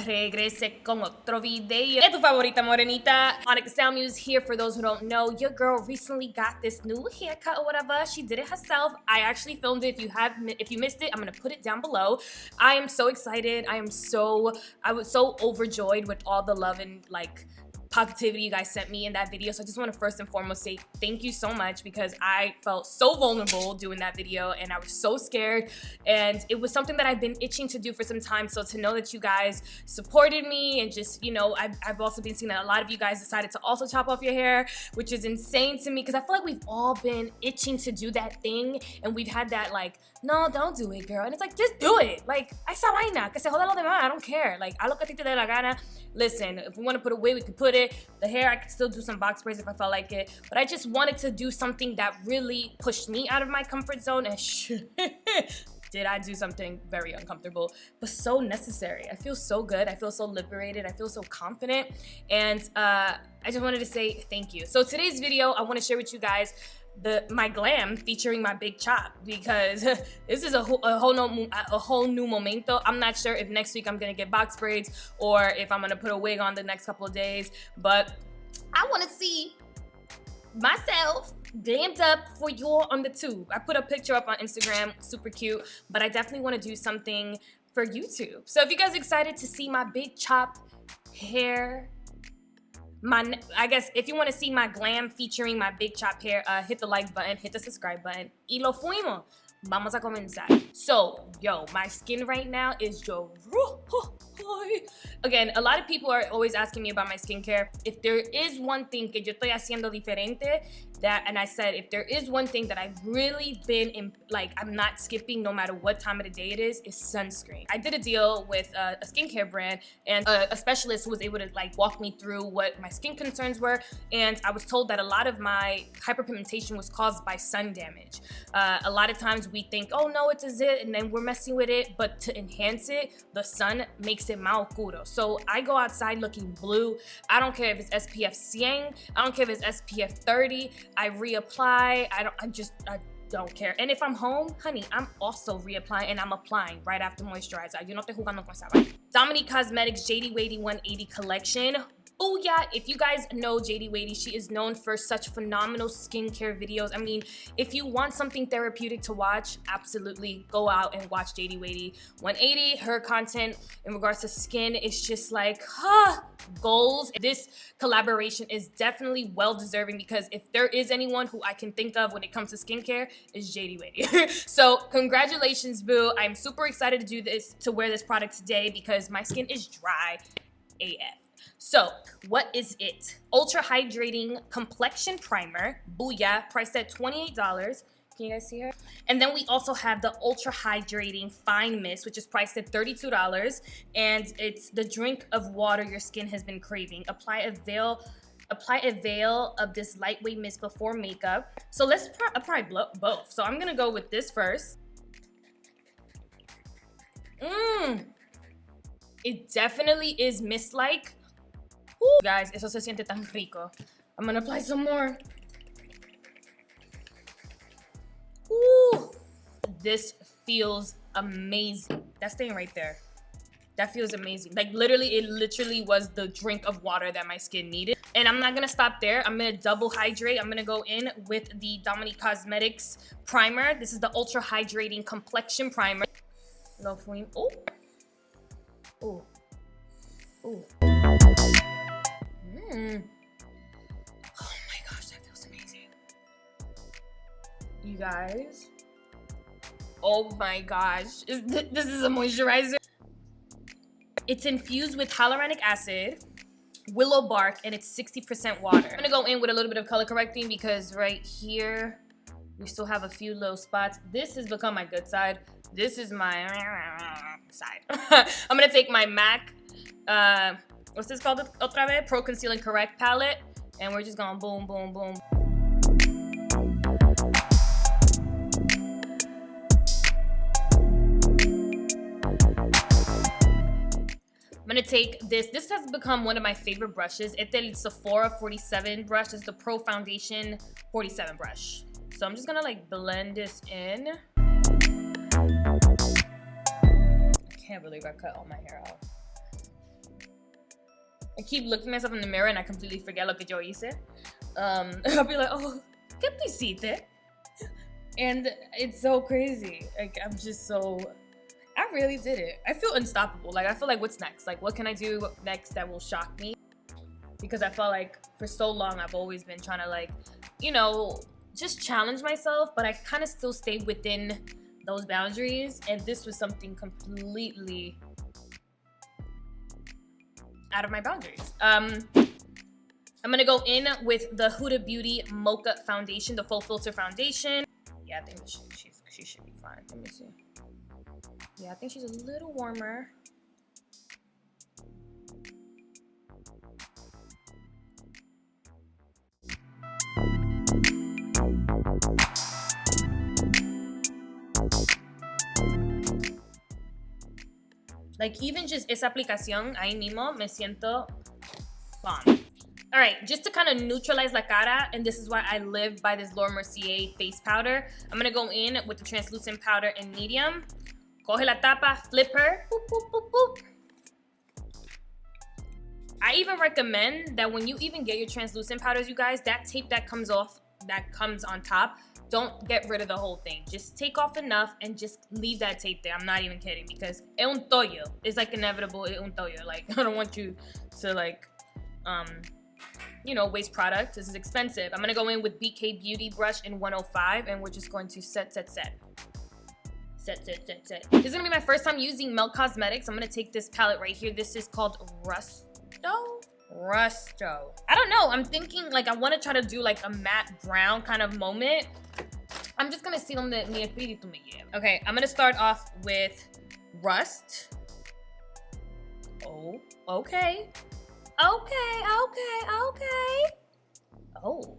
Regrese con otro video. Es tu favorita morenita, MonicaStyleMuse here. For those who don't know, your girl recently got this new haircut or whatever. She did it herself. I actually filmed it. If you missed it, I'm gonna put it down below. I am so excited. I was so overjoyed with all the love and like positivity you guys sent me in that video. So I just want to first and foremost say thank you so much, because I felt so vulnerable doing that video and I was so scared, and it was something that I've been itching to do for some time. So to know that you guys supported me, and just, you know, I've also been seeing that a lot of you guys decided to also chop off your hair, which is insane to me, because I feel like we've all been itching to do that thing, and we've had that like, no, don't do it, girl. And it's like, just do it. Like, esa vaina, que se joda lo demás. I don't care. Like, a lo que a ti te dé la gana. Listen, if we want to put away, we could put it. The hair, I could still do some box braids if I felt like it. But I just wanted to do something that really pushed me out of my comfort zone. And did I do something very uncomfortable, but so necessary. I feel so good. I feel so liberated. I feel so confident. And I just wanted to say thank you. So today's video, I want to share with you guys my glam featuring my big chop, because this is a whole new momento. I'm not sure if next week I'm gonna get box braids or if I'm gonna put a wig on the next couple of days, but I want to see myself glammed up for you all on the tube. I put a picture up on Instagram, super cute, but I definitely want to do something for YouTube. So if you guys are excited to see my big chop hair, I guess if you want to see my glam featuring my big chop hair, hit the like button, hit the subscribe button, y lo fuimos. Vamos a comenzar. So, yo, my skin right now is yo. Again, a lot of people are always asking me about my skincare. If there is one thing que yo estoy haciendo diferente, and I said, if there is one thing that I've really been like, I'm not skipping no matter what time of the day it is sunscreen. I did a deal with a skincare brand, and a specialist who was able to like walk me through what my skin concerns were, and I was told that a lot of my hyperpigmentation was caused by sun damage. A lot of times we think, oh no, it's a zit, and then we're messing with it, but to enhance it, the sun makes it más oscuro. So I go outside looking blue. I don't care if it's SPF 100, I don't care if it's SPF 30, I reapply, I don't care. And if I'm home, honey, I'm also reapplying, and I'm applying right after moisturizer. Yo no estoy jugando con esa vaina. Dominique Cosmetic's JD Wadey 180 collection. Oh yeah, if you guys know JD Wadey, she is known for such phenomenal skincare videos. I mean, if you want something therapeutic to watch, absolutely go out and watch JD Wadey 180. Her content in regards to skin is just like, goals. This collaboration is definitely well deserving, because if there is anyone who I can think of when it comes to skincare, is JD Wadey. So congratulations, boo. I'm super excited to wear this product today, because my skin is dry AF. So, what is it? Ultra Hydrating Complexion Primer, booyah, priced at $28. Can you guys see her? And then we also have the Ultra Hydrating Fine Mist, which is priced at $32, and it's the drink of water your skin has been craving. Apply a veil of this lightweight mist before makeup. So let's apply both. So I'm gonna go with this first. It definitely is mist-like. Guys, eso se siente tan rico. I'm gonna apply some more. Ooh, this feels amazing. That's staying right there. That feels amazing. Like it literally was the drink of water that my skin needed. And I'm not gonna stop there. I'm gonna double hydrate. I'm gonna go in with the Dominique Cosmetics primer. This is the Ultra Hydrating Complexion Primer. Oh, oh, oh. Oh my gosh, that feels amazing. You guys. Oh my gosh. This is a moisturizer. It's infused with hyaluronic acid, willow bark, and it's 60% water. I'm gonna go in with a little bit of color correcting, because right here, we still have a few little spots. This has become my good side. This is my side. I'm gonna take my MAC, what's this called otra vez? Pro Conceal and Correct palette, and we're just going boom, boom, boom. I'm gonna take this. This has become one of my favorite brushes. It's the Sephora 47 brush. It's the Pro Foundation 47 brush. So I'm just gonna like blend this in. I can't believe I cut all my hair off. I keep looking at myself in the mirror and I completely forget lo que yo hice. I'll be like, oh, ¿qué tú hiciste? And it's so crazy. Like, I'm just so, I really did it. I feel unstoppable. Like, I feel like, what's next? Like, what can I do next that will shock me? Because I felt like for so long, I've always been trying to, like, you know, just challenge myself, but I kind of still stayed within those boundaries. And this was something completely out of my boundaries. I'm gonna go in with the Huda Beauty Mocha foundation, the full filter foundation. Yeah, I think she should be fine. Let me see. Yeah, I think she's a little warmer. Like, even just esa aplicación, ahí mismo, me siento bomb. All right, just to kind of neutralize la cara, and this is why I live by this Mercier face powder, I'm gonna go in with the translucent powder in medium. Coge la tapa, flip her, boop, boop, boop, boop. I even recommend that when you even get your translucent powders, you guys, that tape that comes off, that comes on top, don't get rid of the whole thing. Just take off enough and just leave that tape there. I'm not even kidding, because es un tollo. It's like inevitable, es un tollo. Like, I don't want you to, like, you know, waste product. This is expensive. I'm gonna go in with BK Beauty brush in 105, and we're just going to set. This is gonna be my first time using Mel Cosmetics. I'm gonna take this palette right here. This is called Rusto. I don't know. I'm thinking, like, I want to try to do like a matte brown kind of moment. I'm just gonna see donde mi espíritu me lleva. Okay, I'm gonna start off with Rust. Oh, okay. Okay. Oh.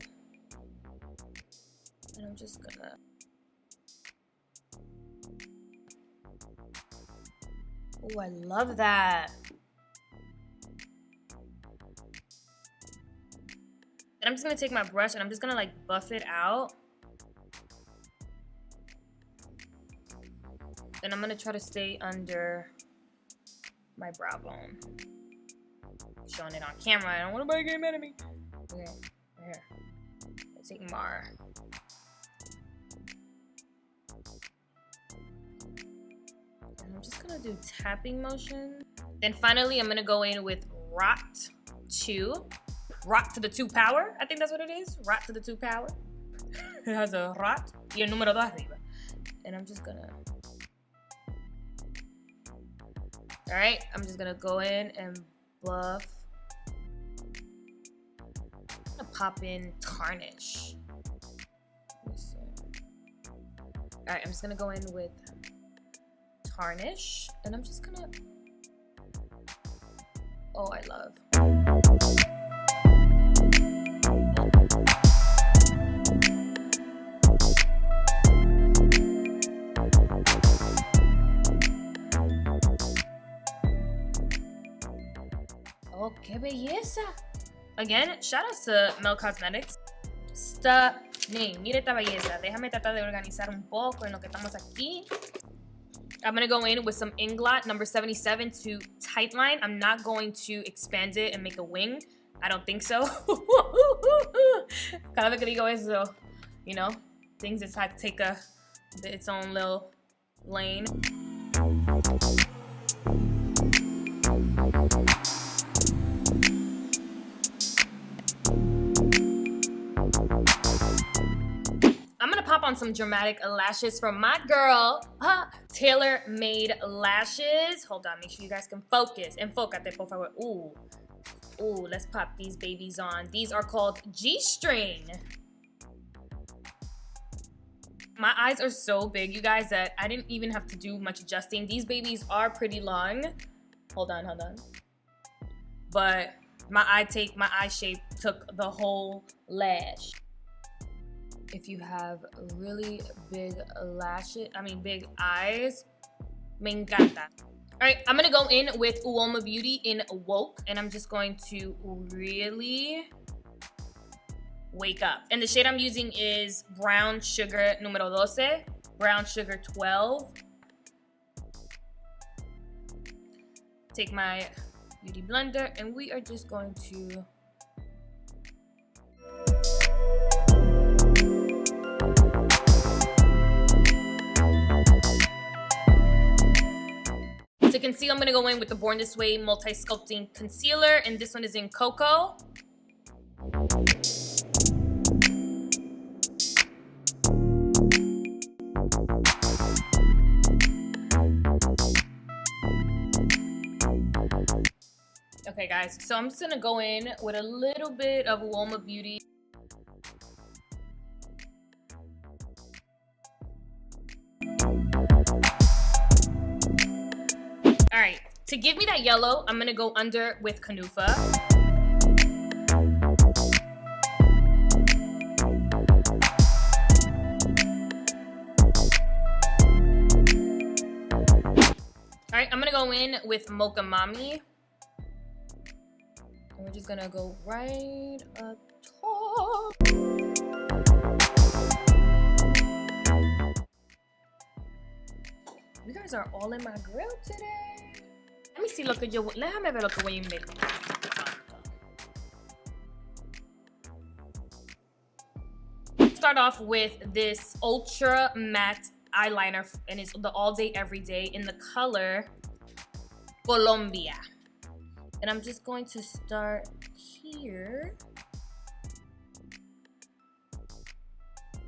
And I'm just gonna. Oh, I love that. And I'm just gonna take my brush and I'm just gonna, like, buff it out. And I'm gonna try to stay under my brow bone. Showing it on camera. I don't want nobody getting mad at me. Okay, right here. Let's take Mar. And I'm just gonna do tapping motion. Then finally, I'm gonna go in with Rot 2. Rot to the 2 power. I think that's what it is. Rot to the 2 power. It has a rot y el número 2 arriba. And I'm just gonna. All right, I'm just gonna go in and buff. I'm gonna pop in tarnish. Let me see. All right, I'm just gonna go in with tarnish, and I'm just gonna. Oh, I love. Oh, qué belleza. Again, shout out to Mel Cosmetics. Stunning. Mire esta belleza. Déjame tratar de organizar un poco en lo que estamos aquí. I'm going to go in with some Inglot number 77 to tightline. I'm not going to expand it and make a wing. I don't think so. Cada vez que digo eso, you know, things just have to take its own little lane. Pop on some dramatic lashes from my girl, Tailormade lashes. Hold on, make sure you guys can focus. Enfócate, por favor. Ooh, let's pop these babies on. These are called G-string. My eyes are so big, you guys, that I didn't even have to do much adjusting. These babies are pretty long. Hold on. But my eye shape took the whole lash. If you have really big big eyes, me encanta. All right, I'm gonna go in with Uoma Beauty in Woke, and I'm just going to really wake up. And the shade I'm using is Brown Sugar Número 12, Brown Sugar 12. Take my beauty blender, and we are just going to conceal. I'm gonna go in with the Born This Way multi-sculpting concealer, and this one is in Cocoa. Okay guys, so I'm just gonna go in with a little bit of Uoma Beauty. All right, to give me that yellow, I'm gonna go under with Kaunufa. All right, I'm gonna go in with Mocha Mami. And we're just gonna go right up top. You guys are all in my grill today. Let me see lo que yo, déjame ver lo que voy a inventar. Start off with this ultra matte eyeliner, and it's the all day everyday in the color Colombia. And I'm just going to start here.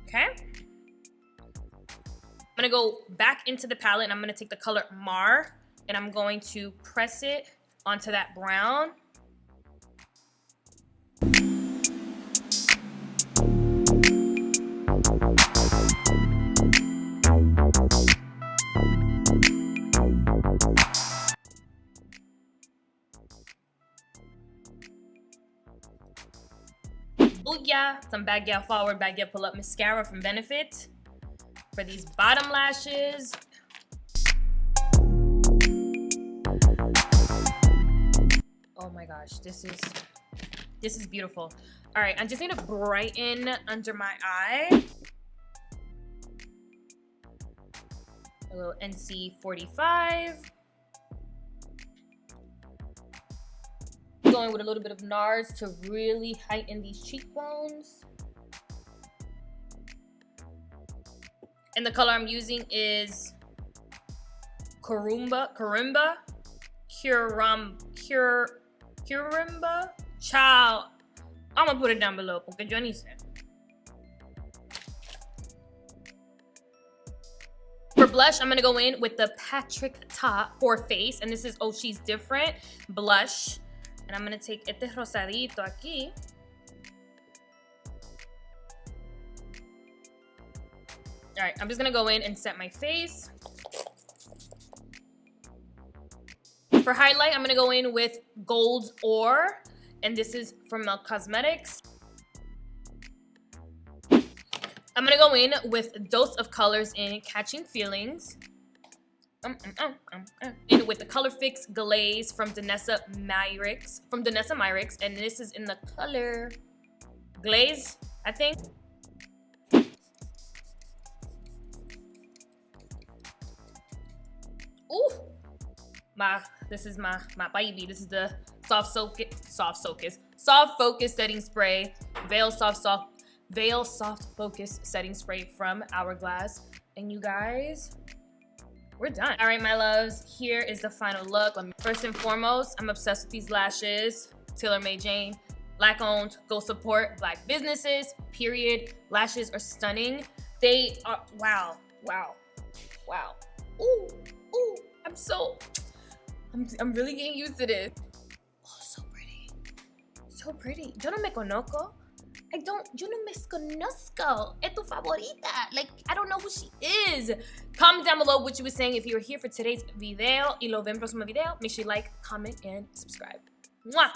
Okay. I'm gonna go back into the palette, and I'm gonna take the color Mar, and I'm going to press it onto that brown. Oh yeah, some Bad Gal Forward, Bad Gal Pull Up mascara from Benefit for these bottom lashes. Oh my gosh, this is beautiful. All right, I'm just gonna brighten under my eye. A little NC45. Going with a little bit of Nars to really heighten these cheekbones. And the color I'm using is Qirimba. Child, I'm gonna put it down below porque yo ni sé. For blush, I'm gonna go in with the Patrick Ta for Face, and this is Oh She's Different blush. And I'm gonna take este rosadito aquí. All right, I'm just gonna go in and set my face. For highlight, I'm gonna go in with Gold Ore, and this is from Mel Cosmetics. I'm gonna go in with Dose of Colors in Catching Feelings. In with the Color Fix Glaze from Danessa Myricks, and this is in the color Glaze, I think. Ooh, this is my baby. This is the Soft Focus Setting Spray, Veil Soft Focus Setting Spray from Hourglass. And you guys, we're done. All right, my loves, here is the final look. First and foremost, I'm obsessed with these lashes. Tailormade Jane, Black owned, go support Black businesses, period. Lashes are stunning. They are, wow. Ooh, I'm really getting used to this. Oh, so pretty. Yo no me conozco. Yo no me conozco. Es tu favorita. Like, I don't know who she is. Comment down below what you were saying if you were here for today's video. Y lo ven próximo video. Make sure you like, comment, and subscribe. Mwah!